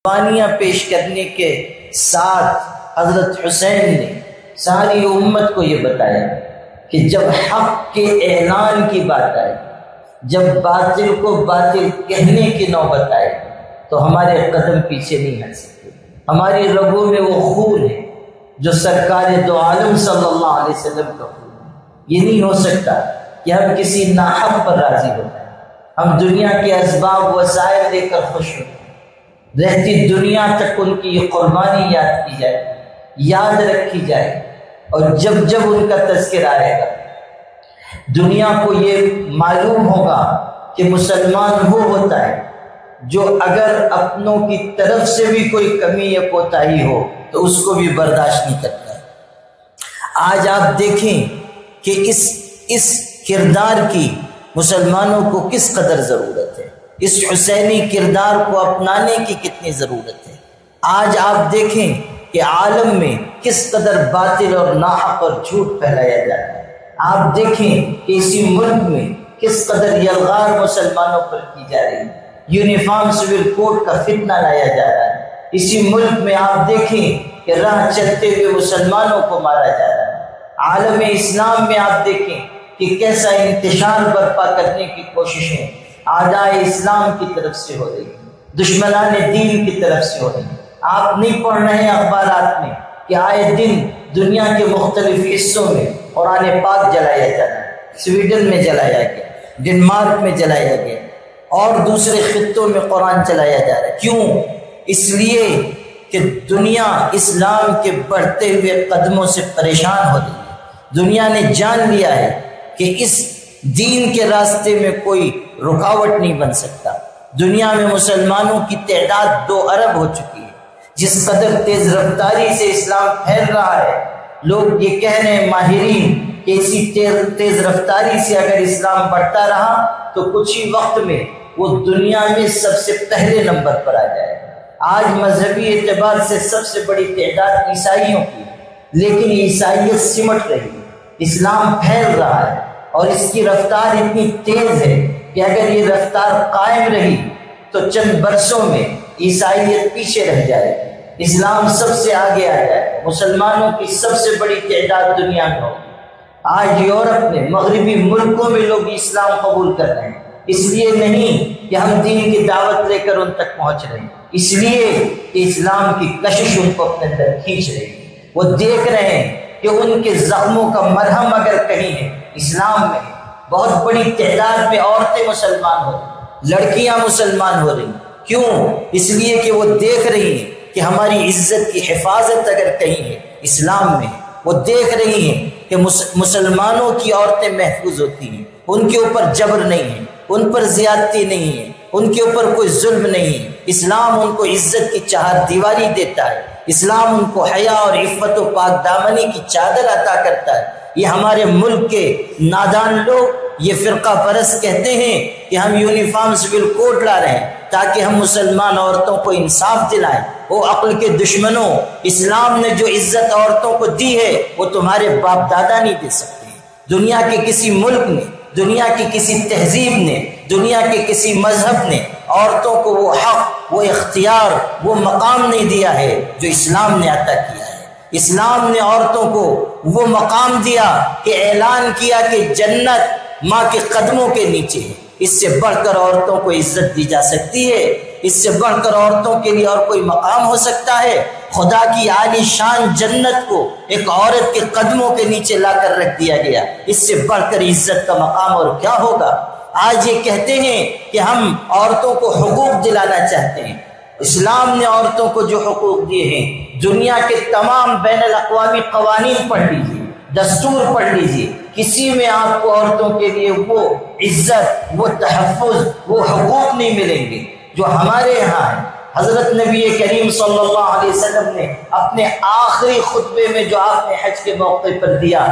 قربانیاں پیش کرنے کے ساتھ حضرت حسین نے ساری امت کو یہ بتایا کہ جب حق کے اعلان کی بات آئے، جب باطل کو باطل کہنے کی نوبت آئے تو ہمارے قدم پیچھے نہیں ہٹ سکتے۔ ہماری رگوں میں وہ خون ہے جو سرکار دو عالم صلی اللہ علیہ وسلم کا خون ہے۔ یہ نہیں ہو سکتا کہ ہم کسی ناحق پر راضی ہو جائیں، ہم دنیا کے اسباب وسائل لے کر خوش ہوں، رہتی دنیا تک ان کی یہ قربانی یاد کی جائے، یاد رکھی جائے، اور جب جب ان کا تذکرہ آئے گا دنیا کو یہ معلوم ہوگا کہ مسلمان وہ ہوتا ہے جو اگر اپنوں کی طرف سے بھی کوئی کمی یا کوتاہی ہو تو اس کو بھی برداشت نہیں کرتا ہے۔ آج آپ دیکھیں کہ اس کردار کی مسلمانوں کو کس قدر ضرورت ہے، اس حسینی کردار کو اپنانے کی کتنی ضرورت ہے۔ آج آپ دیکھیں کہ عالم میں کس قدر باطل اور ناحق اور جھوٹ پھیلایا جاتا ہے۔ آپ دیکھیں کہ اسی ملک میں کس قدر یلغار مسلمانوں پر کی جا رہی ہے، یونیفارم سول کوڈ کا فتنہ لایا جا رہا ہے۔ اسی ملک میں آپ دیکھیں کہ راہ چلتے ہوئے مسلمانوں کو مارا جا رہا ہے۔ عالم اسلام میں آپ دیکھیں کہ کیسا انتشار برپا کرنے کی کوششیں اعداء اسلام کی طرف سے ہو رہی ہیں، دشمنان دین کی طرف سے ہو رہی ہیں۔ آپ نہیں پڑھ رہے ہیں اخبارات میں کہ آئے دن دنیا کے مختلف حصوں میں قرآن پاک جلایا جا رہا ہے، سویڈن میں جلایا گیا، ڈنمارک میں جلایا گیا، اور دوسرے خطوں میں قرآن چلایا جا رہا ہے۔ کیوں؟ اس لیے کہ دنیا اسلام کے بڑھتے ہوئے قدموں سے پریشان ہو رہی ہے۔ دنیا نے جان لیا ہے کہ اس دین کے راستے میں کوئی رکاوٹ نہیں بن سکتا۔ دنیا میں مسلمانوں کی تعداد 2 ارب ہو چکی ہے۔ جس قدر تیز رفتاری سے اسلام پھیل رہا ہے، لوگ یہ کہہ رہے ہیں ماہرین کہ اسی تیز رفتاری سے اگر اسلام بڑھتا رہا تو کچھ ہی وقت میں وہ دنیا میں سب سے پہلے نمبر پر آ جائے گا۔ آج مذہبی اعتبار سے سب سے بڑی تعداد عیسائیوں کی، لیکن عیسائیت سمٹ رہی ہے، اسلام پھیل رہا ہے، اور اس کی رفتار اتنی تیز ہے کہ اگر یہ رفتار قائم رہی تو چند برسوں میں عیسائیت پیچھے رہ جائے گی، اسلام سب سے آگے آ جائے، مسلمانوں کی سب سے بڑی تعداد دنیا میں ہوگی۔ آج یورپ میں، مغربی ملکوں میں لوگ اسلام قبول کر رہے ہیں، اس لیے نہیں کہ ہم دین کی دعوت لے کر ان تک پہنچ رہے ہیں، اس لیے کہ اسلام کی کشش ان کو اپنے اندر کھینچ رہی ہے۔ وہ دیکھ رہے ہیں کہ ان کے زخموں کا مرہم اگر کہیں ہے اسلام میں، بہت بڑی تعداد میں عورتیں مسلمان ہو رہی، لڑکیاں مسلمان ہو رہی۔ کیوں؟ اس لیے کہ وہ دیکھ رہی ہیں کہ ہماری عزت کی حفاظت اگر کہیں ہے اسلام میں، وہ دیکھ رہی ہیں کہ مسلمانوں کی عورتیں محفوظ ہوتی ہیں، ان کے اوپر جبر نہیں ہے، ان پر زیادتی نہیں ہے، ان کے اوپر کوئی ظلم نہیں ہے۔ اسلام ان کو عزت کی چہار دیواری دیتا ہے، اسلام ان کو حیا اور عفت و پاک دامنی کی چادر عطا کرتا ہے۔ یہ ہمارے ملک کے نادان لوگ یہ فرقہ پرست کہتے ہیں کہ ہم یونیفارم سول کوڈ لا رہے ہیں تاکہ ہم مسلمان عورتوں کو انصاف دلائیں۔ وہ عقل کے دشمنوں، اسلام نے جو عزت عورتوں کو دی ہے وہ تمہارے باپ دادا نہیں دے سکتے ہیں۔ دنیا کے کسی ملک نے، دنیا کی کسی تہذیب نے، دنیا کے کسی مذہب نے عورتوں کو وہ حق، وہ اختیار، وہ مقام نہیں دیا ہے جو اسلام نے عطا کیا ہے۔ اسلام نے عورتوں کو وہ مقام دیا کہ اعلان کیا کہ جنت ماں کے قدموں کے نیچے ہے۔ اس سے بڑھ کر عورتوں کو عزت دی جا سکتی ہے؟ اس سے بڑھ کر عورتوں کے لیے اور کوئی مقام ہو سکتا ہے؟ خدا کی عالی شان جنت کو ایک عورت کے قدموں کے نیچے لا کر رکھ دیا گیا، اس سے بڑھ کر عزت کا مقام اور کیا ہوگا؟ آج یہ کہتے ہیں کہ ہم عورتوں کو حقوق دلانا چاہتے ہیں۔ اسلام نے عورتوں کو جو حقوق دیے ہیں، دنیا کے تمام بین الاقوامی قوانین پڑھ لیجیے، دستور پڑھ لیجیے، کسی میں آپ کو عورتوں کے لیے وہ عزت، وہ تحفظ، وہ حقوق نہیں ملیں گے جو ہمارے یہاں ہیں۔ حضرت نبی کریم صلی اللہ علیہ وسلم نے اپنے آخری خطبے میں جو آپ نے حج کے موقع پر دیا،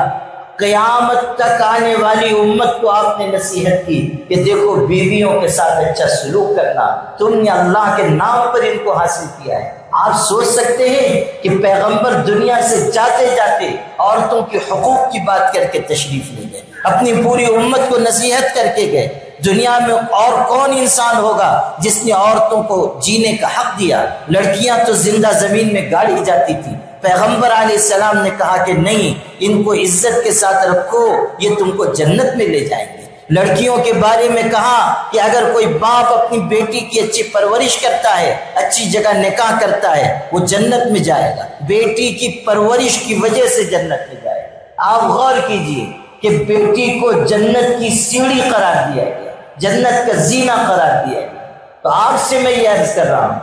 قیامت تک آنے والی امت کو آپ نے نصیحت کی کہ دیکھو بیویوں کے ساتھ اچھا سلوک کرنا، تم نے اللہ کے نام پر ان کو حاصل کیا ہے۔ آپ سوچ سکتے ہیں کہ پیغمبر دنیا سے جاتے جاتے عورتوں کے حقوق کی بات کر کے تشریف لے گئے، اپنی پوری امت کو نصیحت کر کے گئے، دنیا میں اور کون انسان ہوگا جس نے عورتوں کو جینے کا حق دیا؟ لڑکیاں تو زندہ زمین میں گاڑی جاتی تھی. پیغمبر علیہ السلام نے کہا کہ نہیں، ان کو عزت کے ساتھ رکھو، یہ تم کو جنت میں لے جائیں گے. لڑکیوں کے بارے میں کہا کہ اگر کوئی باپ اپنی بیٹی کی اچھی پرورش کرتا ہے، اچھی جگہ نکاح کرتا ہے، وہ جنت میں جائے گا. بیٹی کی پرورش کی وجہ سے جنت میں جائے گا. آپ غور کیجئے کہ بیٹی کو جنت کی سیڑھی قرار دیا گیا، جنت کا زینہ قرار دیا گیا. تو آپ سے میں یہ عرض کر رہا ہوں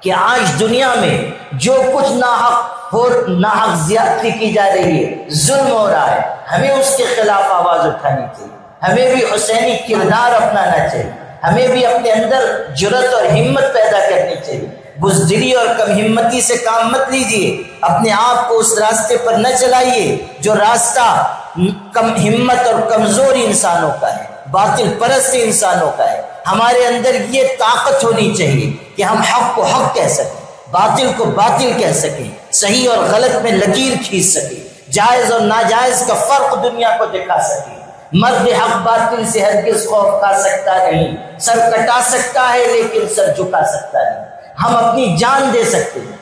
کہ آج دنیا میں جو کچھ ناحق زیادتی کی جا رہی ہے، ظلم ہو رہا ہے، ہمیں اس کے خلاف آواز اٹھانی چاہیے. ہمیں بھی حسینی کردار اپنانا چاہیے. ہمیں بھی اپنے اندر جرأت اور ہمت پیدا کرنی چاہیے. بزدلی اور کم ہمتی سے کام مت لیجیے. اپنے آپ کو اس راستے پر نہ چلائیے جو راستہ کم ہمت اور کمزور انسانوں کا ہے، باطل پرست انسانوں کا ہے. ہمارے اندر یہ طاقت ہونی چاہیے کہ ہم حق کو حق کہہ سکیں، باطل کو باطل کہہ سکیں، صحیح اور غلط میں لکیر کھینچ سکیں، جائز اور ناجائز کا فرق دنیا کو دکھا سکیں. مرد حق باطل سے ہرگز خوف کھا سکتا نہیں، سر کٹا سکتا ہے لیکن سر جھکا سکتا نہیں. ہم اپنی جان دے سکتے ہیں،